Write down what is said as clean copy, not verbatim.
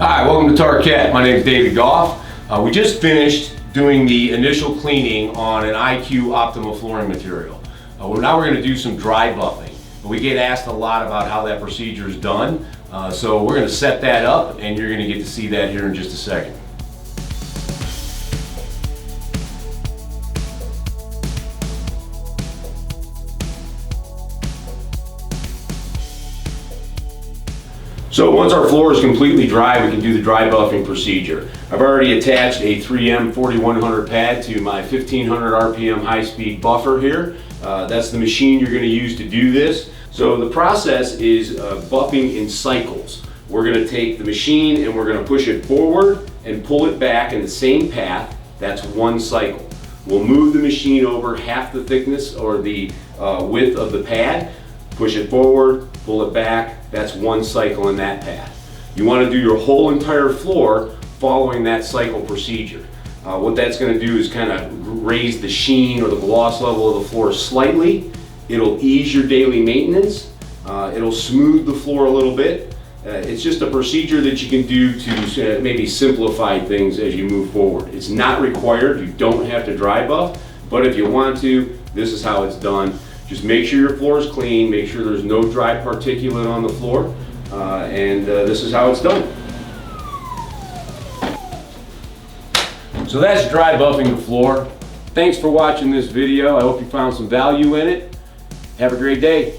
Hi, welcome to Tarkett. My name is David Goff. We just finished doing the initial cleaning on an IQ Optima flooring material. Now we're going to do some dry buffing. We get asked a lot about how that procedure is done, so we're going to set that up and you're going to get to see that here in just a second. So once our floor is completely dry, we can do the dry buffing procedure. I've already attached a 3M 4100 pad to my 1500 RPM high-speed buffer here. That's the machine you're going to use to do this. So the process is buffing in cycles. We're going to take the machine and we're going to push it forward and pull it back in the same path. That's one cycle. We'll move the machine over half the thickness or the width of the pad, push it forward, pull it back. That's one cycle in that path. You want to do your whole entire floor following that cycle procedure. What that's going to do is kind of raise the sheen or the gloss level of the floor slightly. It'll ease your daily maintenance. It'll smooth the floor a little bit. It's just a procedure that you can do to maybe simplify things as you move forward. It's not required. You don't have to dry buff, but if you want to, this is how it's done. Just make sure your floor is clean, make sure there's no dry particulate on the floor, and this is how it's done. So that's dry buffing the floor. Thanks for watching this video. I hope you found some value in it. Have a great day.